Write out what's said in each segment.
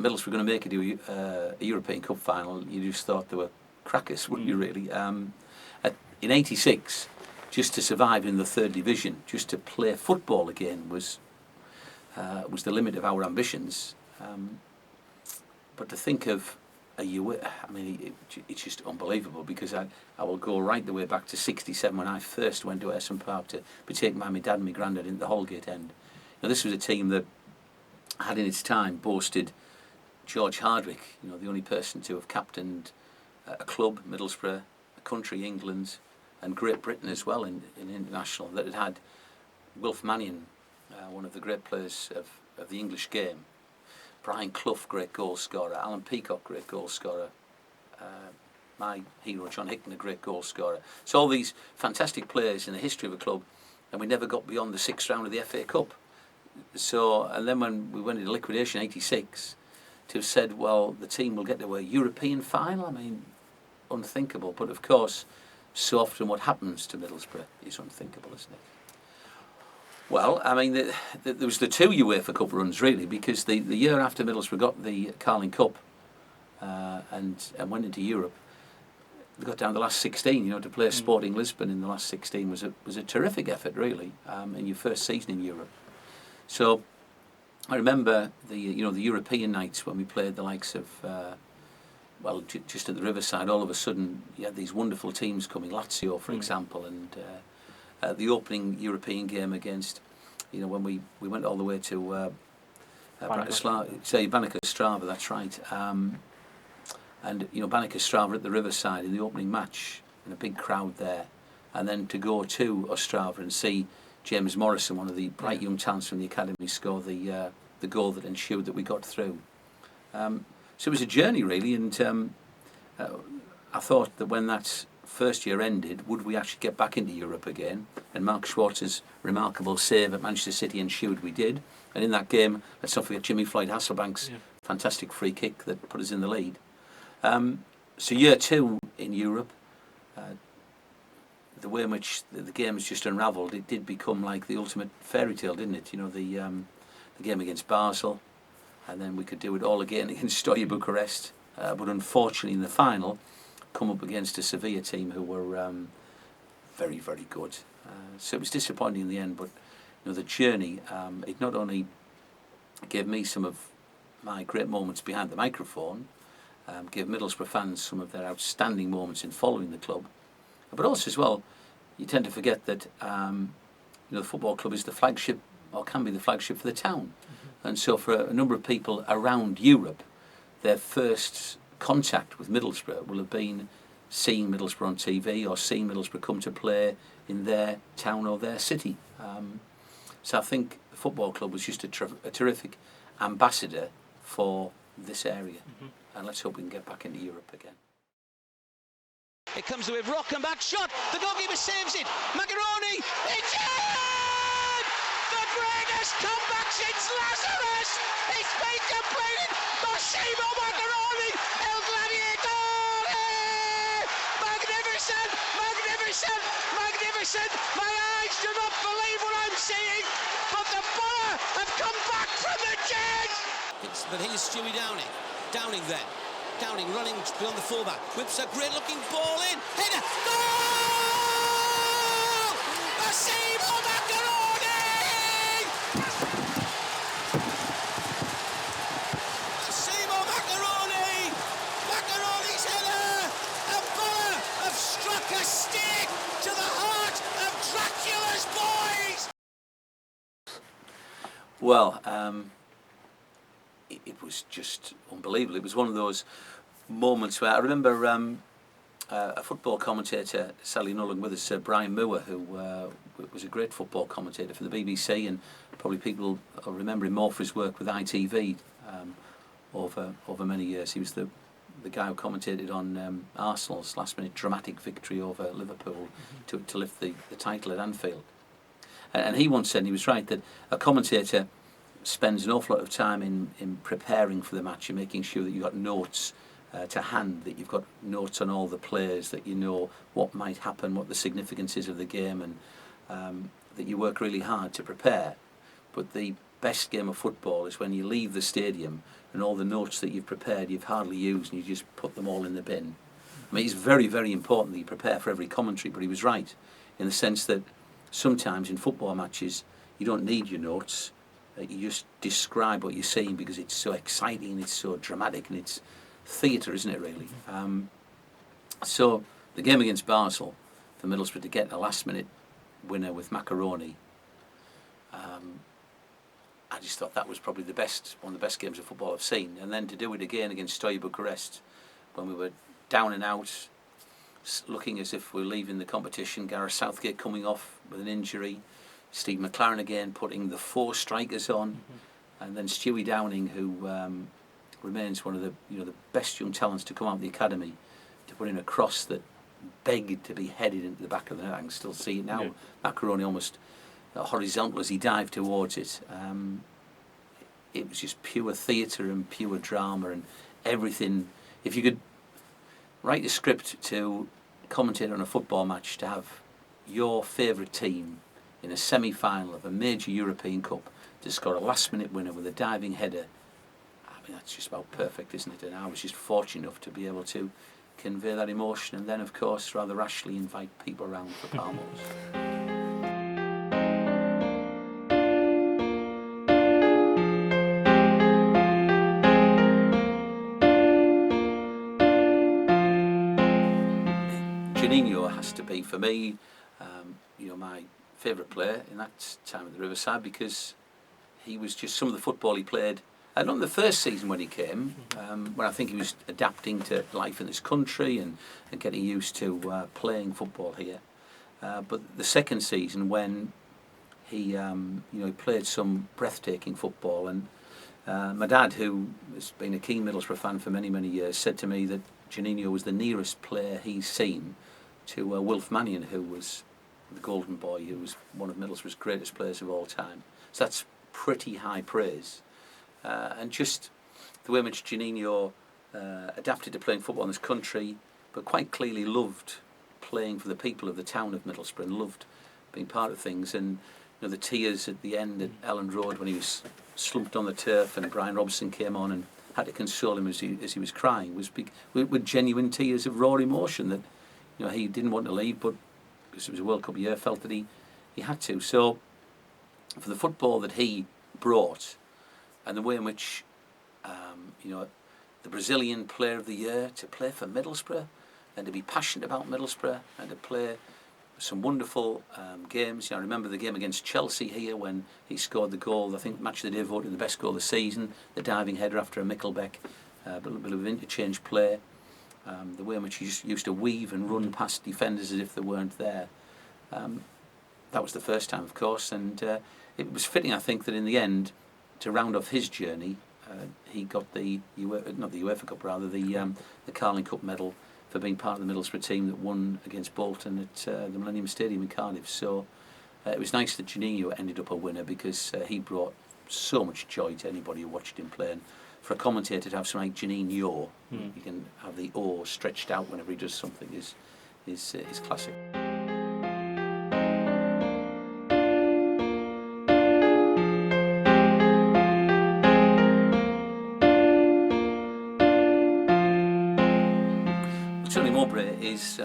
Middlesbrough were going to make it to a European Cup final, you just thought they were crackers, wouldn't you really? In '86, just to survive in the third division, just to play football again was the limit of our ambitions. But to think of a UEFA, I mean, it's just unbelievable, because I will go right the way back to '67 when I first went to Ayresome Park to be taken by my dad and my granddad into the Holgate end. Now, this was a team that had in its time boasted George Hardwick, the only person to have captained a club, Middlesbrough, a country, England, and Great Britain as well in international, that had Wilf Mannion, one of the great players of the English game, Brian Clough, great goal scorer, Alan Peacock, great goal scorer, my hero John Hickman, a great goal scorer. So all these fantastic players in the history of a club, and we never got beyond the 6th round of the FA Cup. So, and then when we went into liquidation '86, to have said, well, the team will get to a European final, I mean, unthinkable. But of course, so often what happens to Middlesbrough is unthinkable, isn't it? Well, I mean, there was the 2 UEFA Cup runs, really, because the year after Middlesbrough got the Carling Cup and went into Europe, they got down to the last 16, to play Sporting Lisbon in the last 16 was a terrific effort, really, in your first season in Europe. So I remember the European nights when we played the likes of just at the Riverside. All of a sudden you had these wonderful teams coming, Lazio for example, and the opening European game against, when we went all the way to Banica Strava, that's right, and Banica Strava at the Riverside in the opening match, and a big crowd there, and then to go to Ostrava and see James Morrison, one of the bright young talents from the academy, score the goal that ensured that we got through. So it was a journey, really, and I thought that when that first year ended, would we actually get back into Europe again? And Mark Schwartz's remarkable save at Manchester City ensured we did. And in that game, let's not forget Jimmy Floyd Hasselbank's fantastic free kick that put us in the lead. So year 2 in Europe, the way in which the game has just unravelled, it did become like the ultimate fairy tale, didn't it? The game against Basel, and then we could do it all again against Steaua Bucharest. But unfortunately, in the final, come up against a Sevilla team who were very, very good. So it was disappointing in the end, but the journey, it not only gave me some of my great moments behind the microphone, gave Middlesbrough fans some of their outstanding moments in following the club, but also as well, you tend to forget that the football club is the flagship, or can be the flagship, for the town. And so for a number of people around Europe, their first contact with Middlesbrough will have been seeing Middlesbrough on TV, or seeing Middlesbrough come to play in their town or their city. So I think the football club was just a terrific ambassador for this area. And let's hope we can get back into Europe again. It comes with rock and back shot. The goalkeeper saves it. Macaroni, it's in! The greatest comeback since Lazarus! It's been completed. Massimo Macaroni, El Gladiatore! Magnificent, magnificent, magnificent. My eyes do not believe what I'm seeing, but the Boro have come back from the dead. But here's Stewie Downing. Downing then. Downing running beyond the fullback, whips a great looking ball in, header, goal! Massimo Macaroni! Massimo Macaroni! Macaroni's header! And Boro have struck a stick to the heart of Dracula's boys! Well, it was just unbelievable. It was one of those moments where I remember a football commentator, sadly no longer with us, Brian Moore, who was a great football commentator for the BBC, and probably people will remember him more for his work with ITV over many years. He was the guy who commentated on Arsenal's last-minute dramatic victory over Liverpool to lift the title at Anfield. And he once said, and he was right, that a commentator spends an awful lot of time in preparing for the match and making sure that you've got notes to hand, that you've got notes on all the players, that you know what might happen, what the significance is of the game, and that you work really hard to prepare. But the best game of football is when you leave the stadium and all the notes that you've prepared you've hardly used and you just put them all in the bin. I mean, it's very, very important that you prepare for every commentary, but he was right in the sense that sometimes in football matches you don't need your notes. You just describe what you're seeing because it's so exciting, it's so dramatic, and it's theatre, isn't it, really? So the game against Basel for Middlesbrough to get a last-minute winner with macaroni, I just thought that was probably one of the best games of football I've seen. And then to do it again against Steaua Bucharest when we were down and out, looking as if we're leaving the competition, Gareth Southgate coming off with an injury, Steve McLaren again putting the 4 strikers on, and then Stewie Downing, who remains one of the best young talents to come out of the academy, to put in a cross that begged to be headed into the back of the net. I can still see it now. Yeah. Macaroni almost horizontal as he dived towards it. It was just pure theatre and pure drama and everything. If you could write a script to commentate on a football match, to have your favourite team in a semi-final of a major European Cup to score a last-minute winner with a diving header, I mean, that's just about perfect, isn't it? And I was just fortunate enough to be able to convey that emotion and then, of course, rather rashly invite people around for Palmos. Juninho has to be, for me, my favourite player in that time at the Riverside, because he was just some of the football he played. Not in the first season when he came, when I think he was adapting to life in this country and getting used to playing football here. But the second season when he played some breathtaking football, and my dad, who has been a keen Middlesbrough fan for many, many years, said to me that Juninho was the nearest player he's seen to Wilf Mannion, who was the golden boy, who was one of Middlesbrough's greatest players of all time. So that's pretty high praise. And just the way in which Juninho adapted to playing football in this country, but quite clearly loved playing for the people of the town of Middlesbrough and loved being part of things. And the tears at the end at Elland Road when he was slumped on the turf and Brian Robson came on and had to console him as he was crying, was big, with genuine tears of raw emotion that he didn't want to leave, but because it was a World Cup year, felt that he had to. So for the football that he brought and the way in which the Brazilian Player of the Year, to play for Middlesbrough and to be passionate about Middlesbrough and to play some wonderful games. I remember the game against Chelsea here when he scored the goal, I think Match of the Day voted the best goal of the season, the diving header after a Mickelbeck, a little bit of interchange play, the way in which he just used to weave and run past defenders as if they weren't there. That was the first time, of course, and it was fitting, I think, that in the end, to round off his journey, he got the UEFA Cup, rather, the Carling Cup medal for being part of the Middlesbrough team that won against Bolton at the Millennium Stadium in Cardiff. So it was nice that Juninho ended up a winner, because he brought so much joy to anybody who watched him play. And for a commentator to have something like Juninho, you can have the O stretched out whenever he does something, is classic. Tony Mowbray is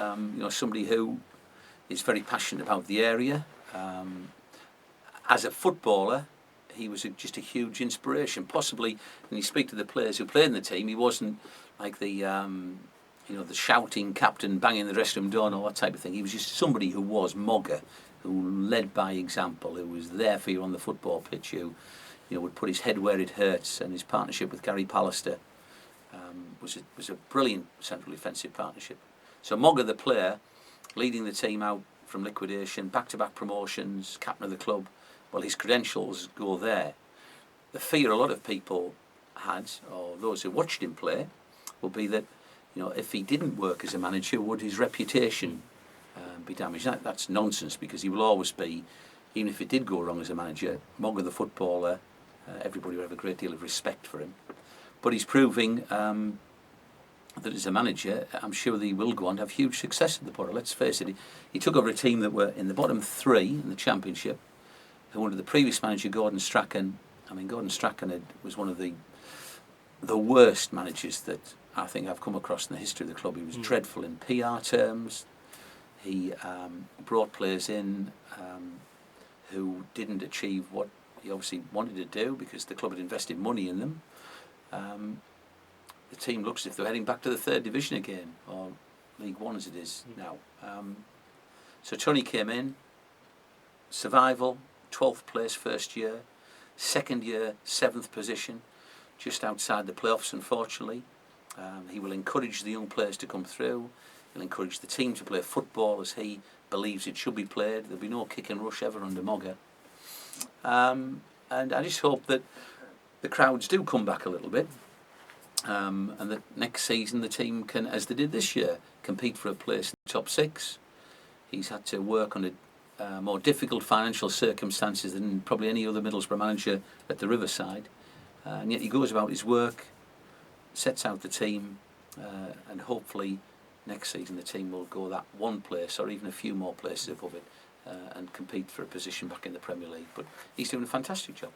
somebody who is very passionate about the area. As a footballer, he was just a huge inspiration. Possibly, when you speak to the players who played in the team, he wasn't like the the shouting captain banging the dressing room door and all that type of thing. He was just somebody who was Mogger, who led by example, who was there for you on the football pitch, who would put his head where it hurts, and his partnership with Gary Pallister was a brilliant central defensive partnership. So Mogger, the player, leading the team out from liquidation, back-to-back promotions, captain of the club, well, his credentials go there. The fear a lot of people had, or those who watched him play, would be that if he didn't work as a manager, would his reputation be damaged? That's nonsense, because he will always be, even if it did go wrong as a manager, Mogger the footballer, everybody will have a great deal of respect for him. But he's proving that as a manager, I'm sure that he will go on to have huge success at the Boro. Let's face it, he took over a team that were in the bottom 3 in the Championship, who under the previous manager, Gordon Strachan, I mean, Gordon Strachan was one of the worst managers that I think I've come across in the history of the club. He was dreadful in PR terms. He brought players in who didn't achieve what he obviously wanted to do because the club had invested money in them. The team looks as if they're heading back to the third division again, or League One as it is now. So Tony came in, survival, 12th place first year, second year, 7th position, just outside the playoffs, unfortunately. He will encourage the young players to come through. He'll encourage the team to play football as he believes it should be played. There'll be no kick and rush ever under Mogger. And I just hope that the crowds do come back a little bit. And that next season the team can, as they did this year, compete for a place in the top 6. He's had to work under more difficult financial circumstances than probably any other Middlesbrough manager at the Riverside. And yet he goes about his work, sets out the team, and hopefully next season the team will go that one place or even a few more places above it and compete for a position back in the Premier League. But he's doing a fantastic job.